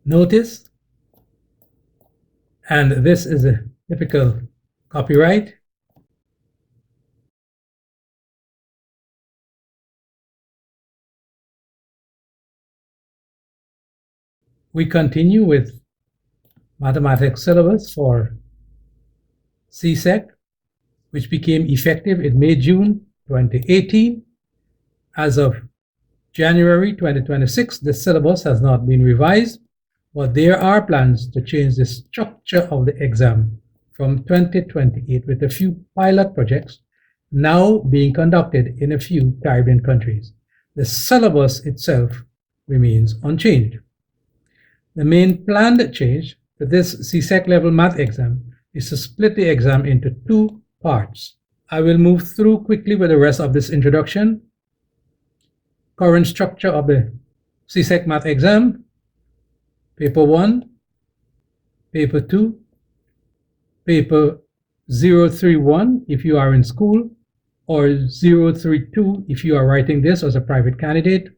notice, and this is a typical copyright. We continue with mathematics syllabus for CSEC, which became effective in May-June 2018. As of January 2026, the syllabus has not been revised, but there are plans to change the structure of the exam from 2028, with a few pilot projects now being conducted in a few Caribbean countries. The syllabus itself remains unchanged. The main planned change to this CSEC level math exam is to split the exam into two parts. I will move through quickly with the rest of this introduction. Current structure of the CSEC math exam: paper 1, paper 2, paper 031 if you are in school, or 032 if you are writing this as a private candidate.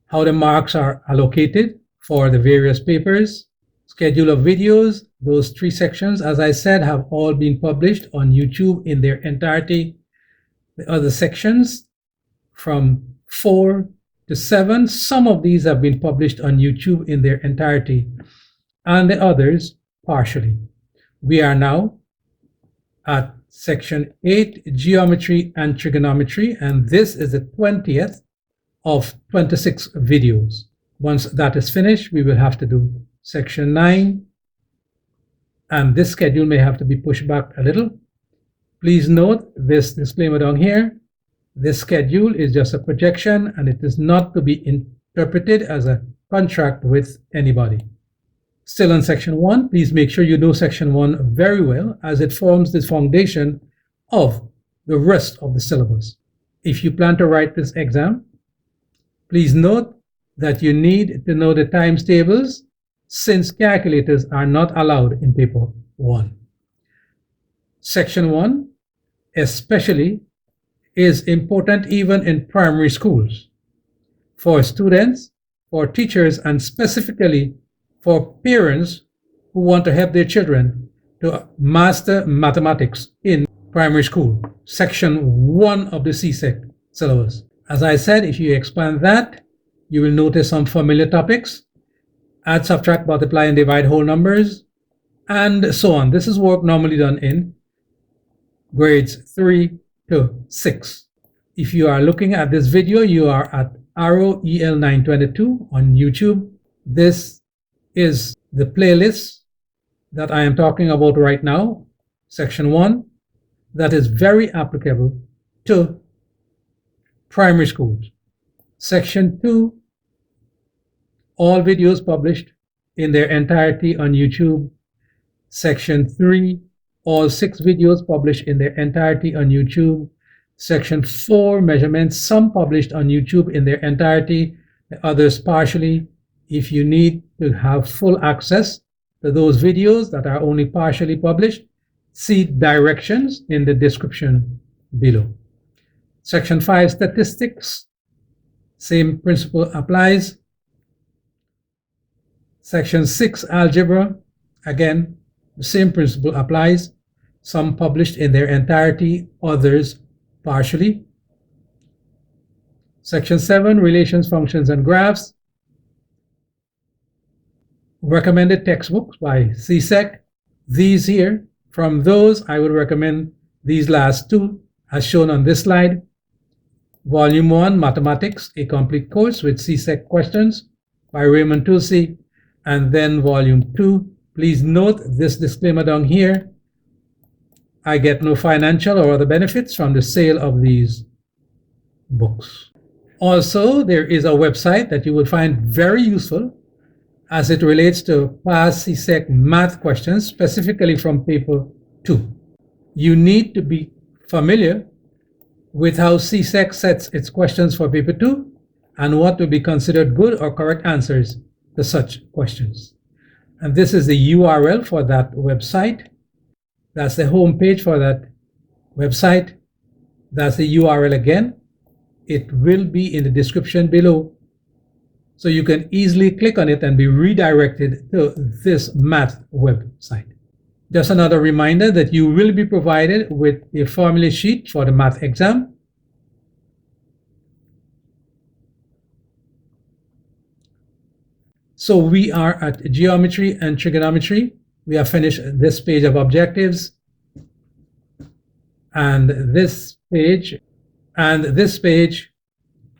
How the marks are allocated for the various papers. Schedule of videos. Those 3 sections, as I said, have all been published on YouTube in their entirety. The other sections from 4 to 7, some of these have been published on YouTube in their entirety, and the others partially. We are now at section 8, geometry and trigonometry, and this is the 20th of 26 videos. Once that is finished, we will have to do section 9, and this schedule may have to be pushed back a little. Please note this disclaimer down here. This schedule is just a projection, and it is not to be interpreted as a contract with anybody. Still on section 1, please make sure you know section 1 very well, as it forms the foundation of the rest of the syllabus. If you plan to write this exam, please note that you need to know the times tables, since calculators are not allowed in paper 1. Section 1 especially is important even in primary schools, for students, for teachers, and specifically for parents who want to help their children to master mathematics in primary school. Section 1 of the CSEC syllabus. As I said, if you expand that, you will notice some familiar topics: add, subtract, multiply, and divide whole numbers, and so on. This is work normally done in grades 3 to 6. If you are looking at this video, you are at Arrow EL922 on YouTube. This is the playlist that I am talking about right now, section 1, that is very applicable to primary schools. Section 2, all videos published in their entirety on YouTube. Section 3, all 6 videos published in their entirety on YouTube. Section 4, measurements, some published on YouTube in their entirety, the others partially. If you need to have full access to those videos that are only partially published, see directions in the description below. Section 5, statistics, same principle applies. Section 6, algebra, again, the same principle applies. Some published in their entirety, others partially. Section 7, relations, functions, and graphs. Recommended textbooks by CSEC. These here, from those, I would recommend these last 2, as shown on this slide. Volume 1, Mathematics, a complete course with CSEC questions by Raymond Tulsi. And then Volume 2. Please note this disclaimer down here. I get no financial or other benefits from the sale of these books. Also, there is a website that you will find very useful as it relates to past CSEC math questions, specifically from paper 2. You need to be familiar with how CSEC sets its questions for paper 2 and what will be considered good or correct answers to such questions. And this is the URL for that website. That's the home page for that website. That's the URL again. It will be in the description below. So you can easily click on it and be redirected to this math website. Just another reminder that you will be provided with a formula sheet for the math exam. So we are at geometry and trigonometry. We have finished this page of objectives and this page and this page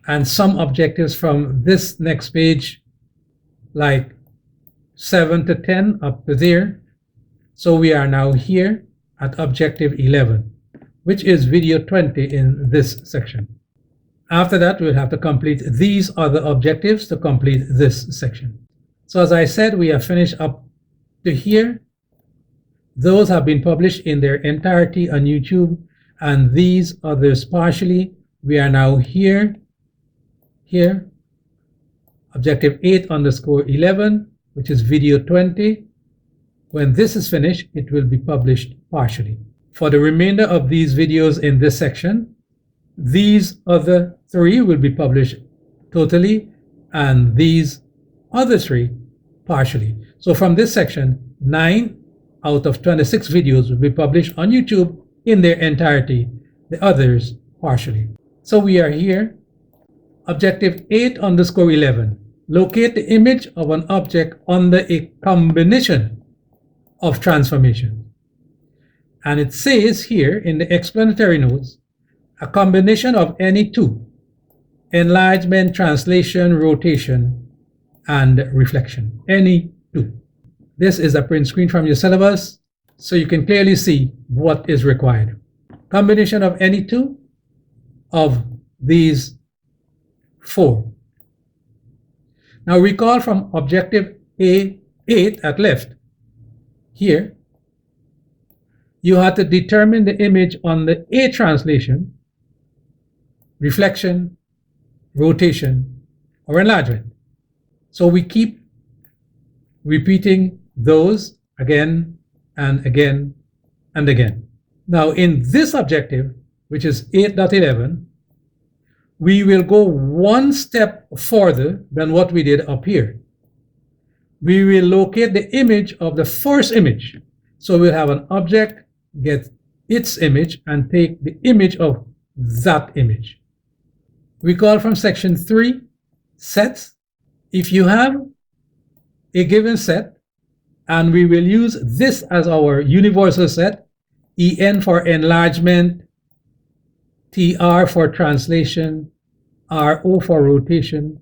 and some objectives from this next page, like 7 to 10 up to there. So we are now here at objective 11, which is video 20 in this section. After that, we'll have to complete these other objectives to complete this section. So as I said, we have finished up to here. Those have been published in their entirety on YouTube, and these others partially. We are now here, objective 8_11, which is video 20. When this is finished, it will be published partially. For the remainder of these videos in this section, these other 3 will be published totally, and these other 3 partially. So from this section, 9 out of 26 videos will be published on YouTube in their entirety, the others partially. So we are here, objective 8_11. Locate the image of an object under a combination of transformation. And it says here in the explanatory notes, a combination of any 2, enlargement, translation, rotation, and reflection, any 2. This is a print screen from your syllabus, so you can clearly see what is required. Combination of any 2 of these 4. Now recall from objective A8 at left, here, you had to determine the image on the A translation, reflection, rotation, or enlargement. So we keep repeating those again and again and again. Now in this objective, which is 8.11, we will go one step further than what we did up here. We will locate the image of the first image. So we'll have an object, get its image, and take the image of that image. Recall from section 3, sets. If you have a given set, and we will use this as our universal set, EN for enlargement, TR for translation, RO for rotation,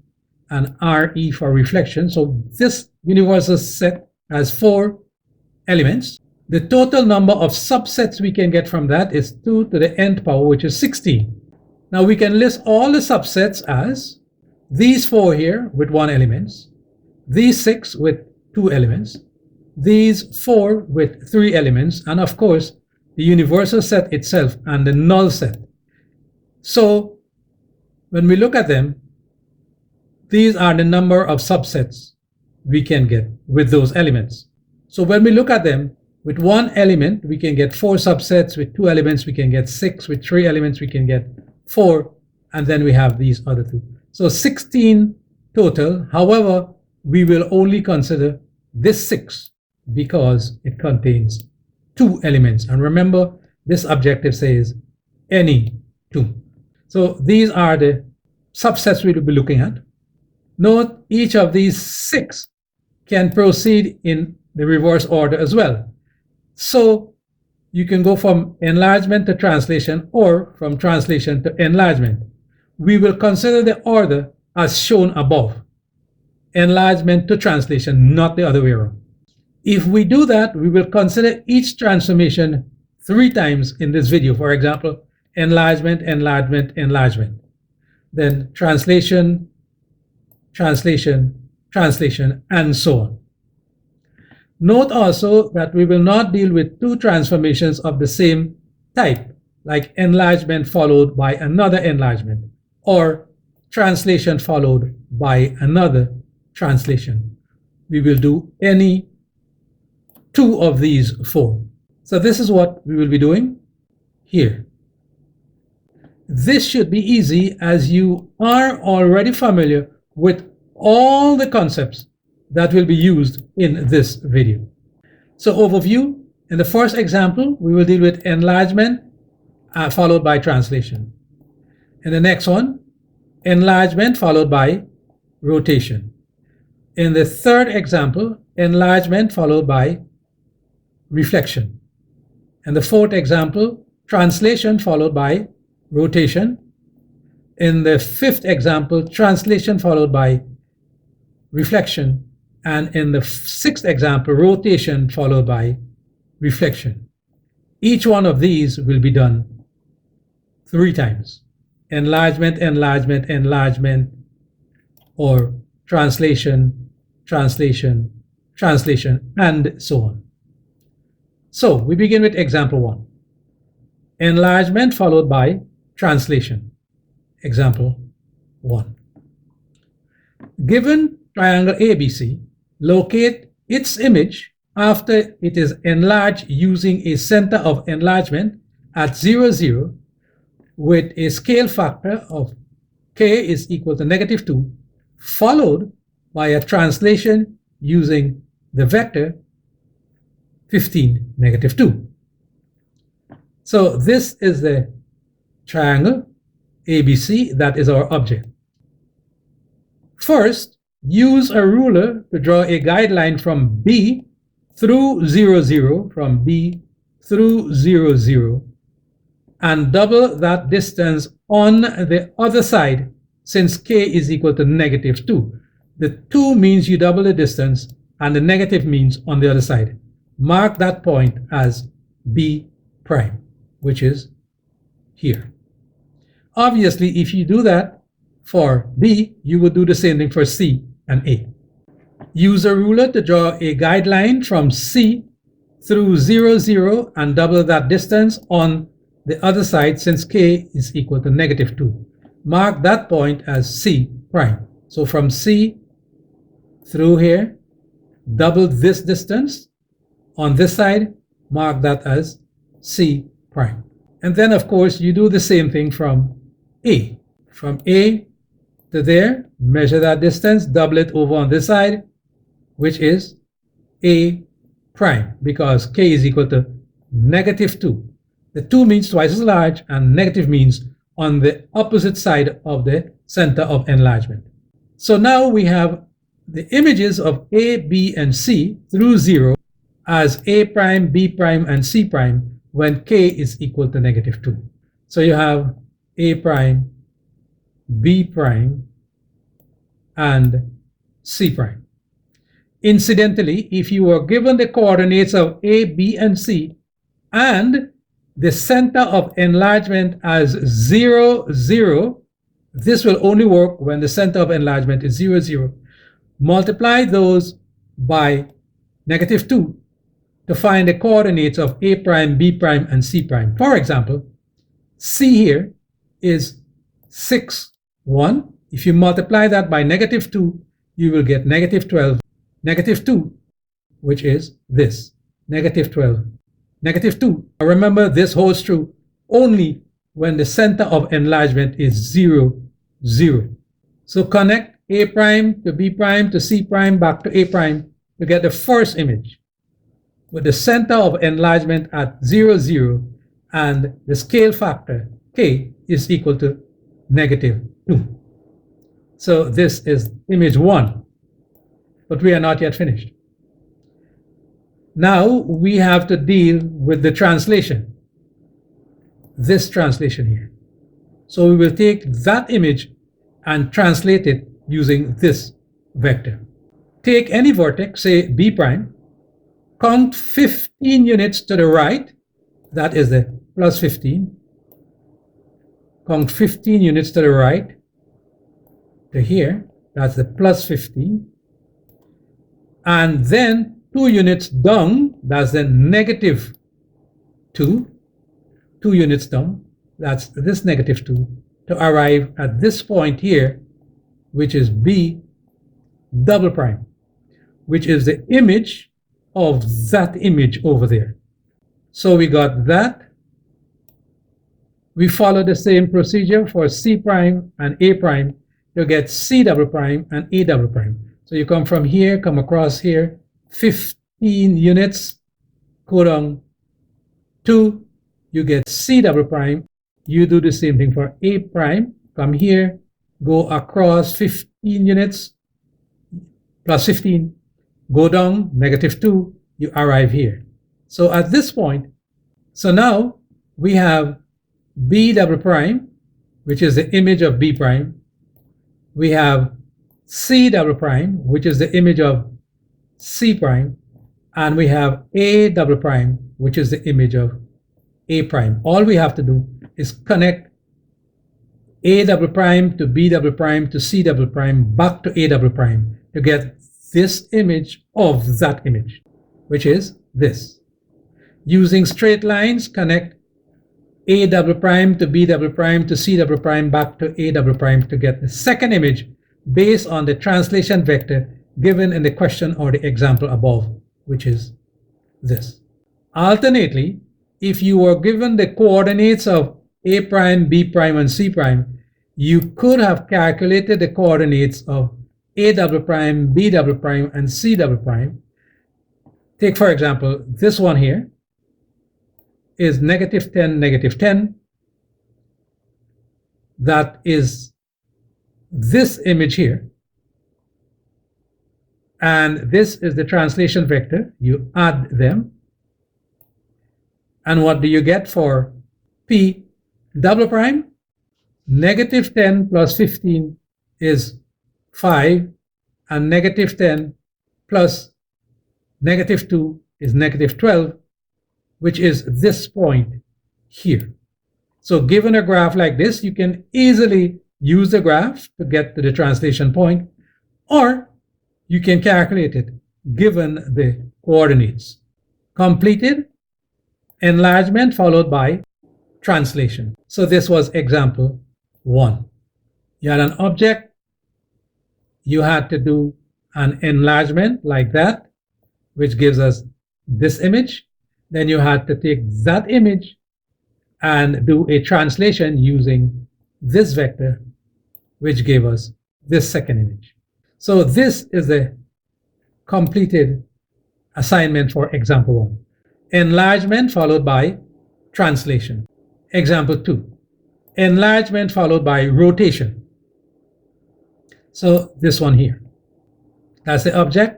and RE for reflection. So this universal set has 4 elements. The total number of subsets we can get from that is 2 to the nth power, which is 16. Now we can list all the subsets as these 4 here with 1 element, these 6 with 2 elements, these 4 with 3 elements, and of course the universal set itself and the null set. So when we look at them, these are the number of subsets we can get with those elements. So when we look at them, with 1 element, we can get 4 subsets. With 2 elements, we can get 6. With 3 elements, we can get 4. And then we have these other 2. So 16 total. However, we will only consider this 6 because it contains 2 elements. And remember, this objective says any 2. So these are the subsets we will be looking at. Note each of these 6 can proceed in the reverse order as well. So you can go from enlargement to translation or from translation to enlargement. We will consider the order as shown above. Enlargement to translation, not the other way around. If we do that, we will consider each transformation 3 times in this video. For example, enlargement, enlargement, enlargement. Then translation, translation, translation, and so on. Note also that we will not deal with 2 transformations of the same type, like enlargement followed by another enlargement, or translation followed by another translation. We will do any 2 of these 4. So this is what we will be doing here. This should be easy as you are already familiar with all the concepts that will be used in this video. So overview, in the first example, we will deal with enlargement followed by translation. In the next one, enlargement followed by rotation. In the third example, enlargement followed by reflection. In the fourth example, translation followed by rotation. In the fifth example, translation followed by reflection. And in the sixth example, rotation followed by reflection. Each one of these will be done 3 times. Enlargement, enlargement, enlargement, or translation, translation, translation, and so on. So we begin with example 1. Enlargement followed by translation. Example 1. Given triangle ABC, locate its image after it is enlarged using a center of enlargement at 0, 0 with a scale factor of k is equal to -2, followed by a translation using the vector 15, -2. So this is the triangle ABC, that is our object. First, use a ruler to draw a guideline from B through 0, 0, from B through 0, 0, and double that distance on the other side since k is equal to -2. The 2 means you double the distance, and the negative means on the other side. Mark that point as B prime, which is here. Obviously, if you do that for B, you would do the same thing for C and A. Use a ruler to draw a guideline from C through 0, 0 and double that distance on the other side since k is equal to -2. Mark that point as C prime. So from C through here, double this distance on this side, mark that as C prime. And then of course you do the same thing from A. From A to there, measure that distance, double it over on this side, which is A prime, because k is equal to -2. The 2 means twice as large, and negative means on the opposite side of the center of enlargement. So now we have the images of A, B, and C through 0 as A prime, B prime, and C prime when k is equal to -2. So you have A prime, B prime, and C prime. Incidentally, if you were given the coordinates of A, B, and C and the center of enlargement as 0, 0, this will only work when the center of enlargement is 0, 0. Multiply those by -2 to find the coordinates of A prime, B prime, and C prime. For example, C here is 6, 1. If you multiply that by -2, you will get -12, -2, which is this, -12, -2. Remember, this holds true only when the center of enlargement is 0, 0. So connect A prime to B prime to C prime back to A prime to get the first image with the center of enlargement at 0, 0 and the scale factor k is equal to -2. So this is image 1, but we are not yet finished. Now we have to deal with the translation, this translation here. So we will take that image and translate it using this vector. Take any vertex, say B prime, count 15 units to the right, that is the plus 15. Count 15 units to the right to here, that's the plus 15. And then 2 units down, that's the -2. 2 units down, that's this -2, to arrive at this point here, which is B double prime, which is the image of that image over there. So we got that. We follow the same procedure for C prime and A prime to get C double prime and A double prime. So you come from here, come across here, 15 units, go down 2, you get C double prime. You do the same thing for A prime. Come here, go across 15 units, plus 15, go down -2, you arrive here. So at this point, so now we have B double prime, which is the image of B prime. We have C double prime, which is the image of C prime. And we have A double prime, which is the image of A prime. All we have to do is connect A double prime to B double prime to C double prime back to A double prime to get this image of that image, which is this. Using straight lines, connect A double prime to B double prime to C double prime back to A double prime to get the second image based on the translation vector given in the question or the example above, which is this. Alternately, if you were given the coordinates of A prime, B prime, and C prime, you could have calculated the coordinates of A double prime, B double prime, and C double prime. Take, for example, this one here is -10, -10. That is this image here. And this is the translation vector. You add them. And what do you get for P double prime? -10 plus 15 is 5, and -10 plus -2 is -12, which is this point here. So given a graph like this, you can easily use the graph to get to the translation point, or you can calculate it given the coordinates. Completed, enlargement followed by translation. So this was example 1. You had an object, you had to do an enlargement like that, which gives us this image. Then you had to take that image and do a translation using this vector, which gave us this second image. So this is the completed assignment for example 1. Enlargement followed by translation. Example 2. Enlargement followed by rotation. So this one here. That's the object.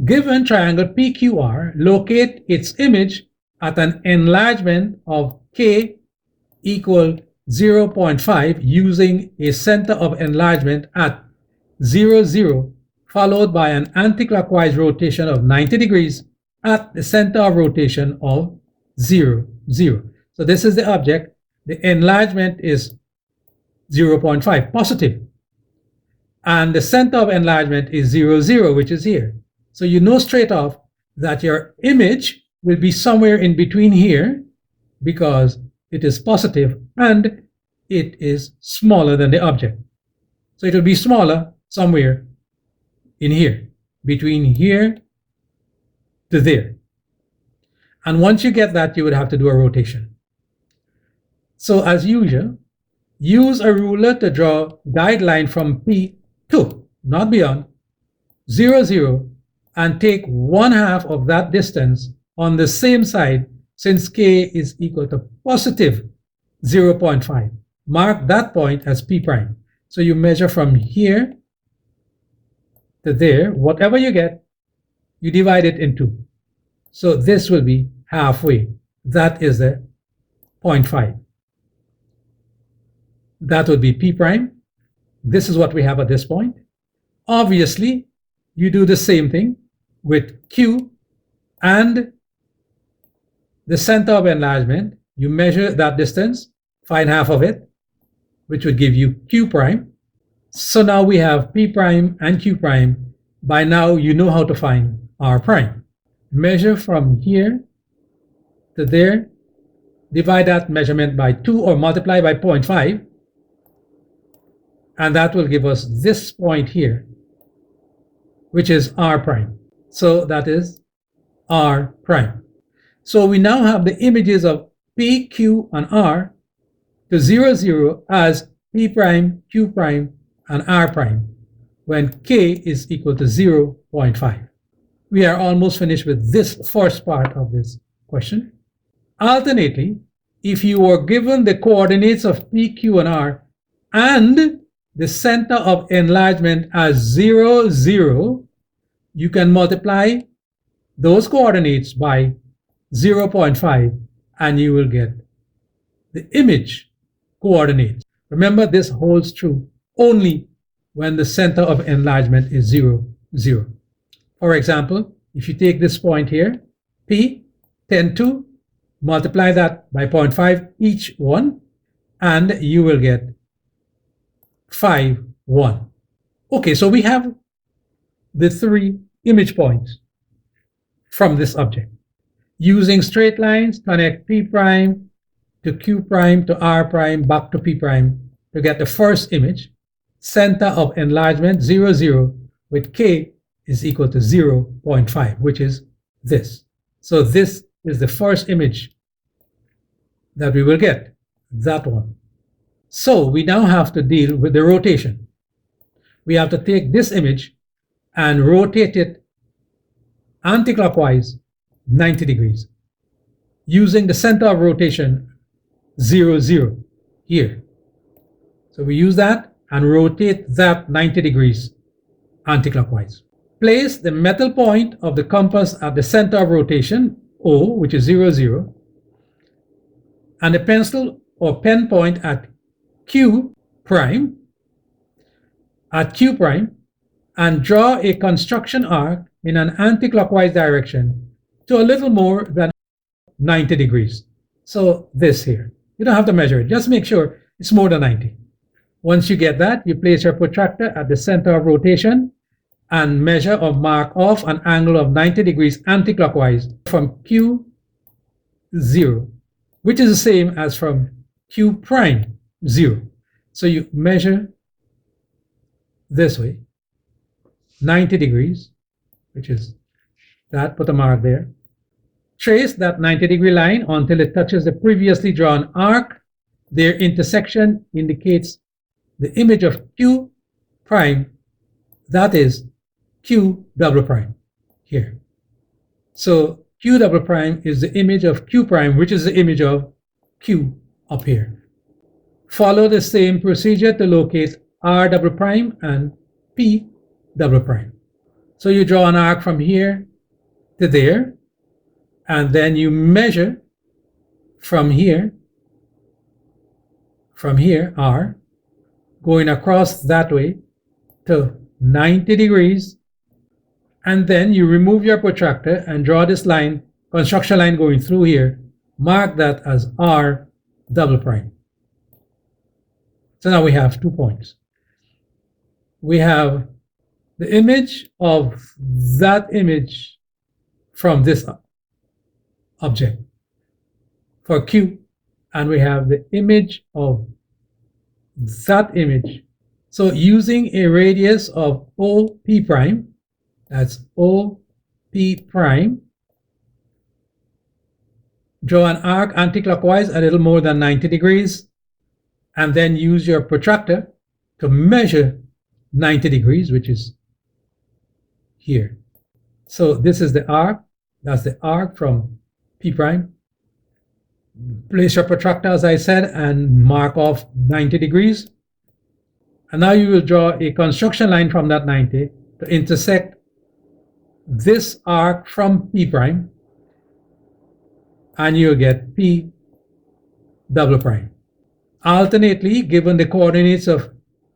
Given triangle PQR, locate its image at an enlargement of K equal 0.5 using a center of enlargement at 0, 0, followed by an anticlockwise rotation of 90 degrees at the center of rotation of 0, 0. So this is the object. The enlargement is 0.5, positive. And the center of enlargement is 0, 0, which is here. So you know straight off that your image will be somewhere in between here because it is positive and it is smaller than the object. So it will be smaller somewhere in here, between here to there. And once you get that, you would have to do a rotation. So as usual, use a ruler to draw guideline from P to, not beyond, 0, 0, and take 1/2 of that distance on the same side since K is equal to positive 0.5. Mark that point as P prime. So you measure from here to there. Whatever you get, you divide it in 2. So this will be halfway. That is the 0.5. That would be P prime. This is what we have at this point. Obviously, you do the same thing with Q and the center of enlargement. You measure that distance, find half of it, which would give you Q prime. So now we have P prime and Q prime. By now, you know how to find R prime. Measure from here to there, divide that measurement by 2 or multiply by 0.5, and that will give us this point here, which is R prime. So that is R prime. So we now have the images of P, Q, and R to 0, 0 as P prime, Q prime, and r prime when k is equal to 0.5. We are almost finished with this first part of this question. Alternately, if you were given the coordinates of P, Q, and R and the center of enlargement as 0, 0, you can multiply those coordinates by 0.5 and you will get the image coordinates. Remember, this holds true only when the center of enlargement is 0, 0. For example, if you take this point here, P, 10, 2, multiply that by 0.5 each one, and you will get 5, 1. Okay, so we have the 3 image points from this object. Using straight lines, connect P prime to Q prime to R prime back to P prime to get the first image, center of enlargement 0, 0 with K is equal to 0.5, which is this. So this is the first image that we will get, that one. So we now have to deal with the rotation. We have to take this image and rotate it anticlockwise 90 degrees using the center of rotation 0, 0 here. So we use that and rotate that 90 degrees anticlockwise. Place the metal point of the compass at the center of rotation, O, which is 0, 0, and the pencil or pen point at Q prime, and draw a construction arc in an anticlockwise direction to a little more than 90 degrees. So this here, you don't have to measure it, just make sure it's more than 90. Once you get that, you place your protractor at the center of rotation and measure or mark off an angle of 90 degrees anticlockwise from Q 0, which is the same as from Q prime 0. So you measure this way, 90 degrees, which is that, put a mark there. Trace that 90-degree line until it touches the previously drawn arc. Their intersection indicates the image of Q prime, that is Q double prime here. So Q double prime is the image of Q prime, which is the image of Q up here. Follow the same procedure to locate R double prime and P double prime. So you draw an arc from here to there, and then you measure from here, R, going across that way to 90 degrees, and then you remove your protractor and draw this line, construction line going through here, mark that as R double prime. So now we have 2 points. We have the image of that image from this object for Q, and we have the image of that image. So using a radius of OP prime, that's OP prime, draw an arc anticlockwise a little more than 90 degrees, and then use your protractor to measure 90 degrees, which is here. So this is the arc, that's the arc from P prime. Place your protractor, as I said, and mark off 90 degrees. And now you will draw a construction line from that 90 to intersect this arc from P prime, and you'll get P double prime. Alternately, given the coordinates of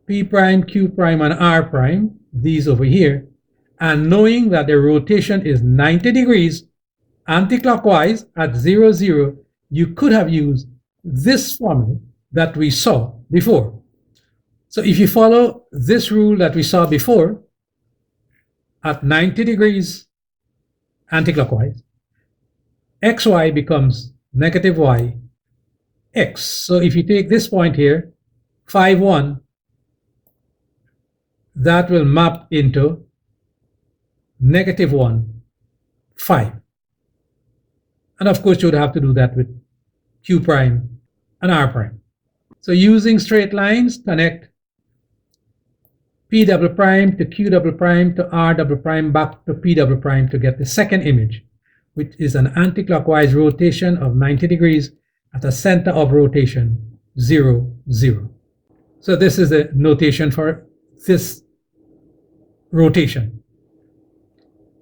P prime, Q prime, and R prime, these over here, and knowing that the rotation is 90 degrees anticlockwise at 0, 0, you could have used this formula that we saw before. So if you follow this rule that we saw before, at 90 degrees anticlockwise, xy becomes negative y, x. So if you take this point here, 5, 1, that will map into negative 1, 5. And of course, you would have to do that with Q prime and R prime. So using straight lines, connect P double prime to Q double prime to R double prime back to P double prime to get the second image, which is an anticlockwise rotation of 90 degrees at a center of rotation 0, 0. So this is the notation for this rotation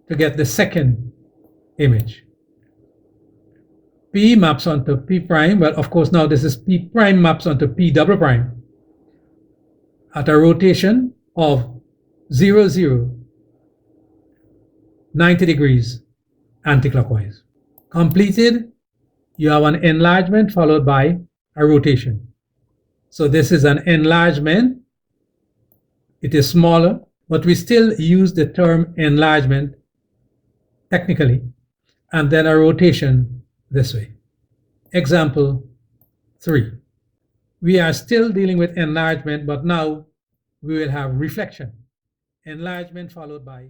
to get the second image. P maps onto P prime. Well, of course, now this is P prime maps onto P double prime at a rotation of 0, 0, 90 degrees anticlockwise. Completed, you have an enlargement followed by a rotation. So this is an enlargement. It is smaller, but we still use the term enlargement technically, and then a rotation this way. Example 3. We are still dealing with enlargement, but now we will have reflection. Enlargement followed by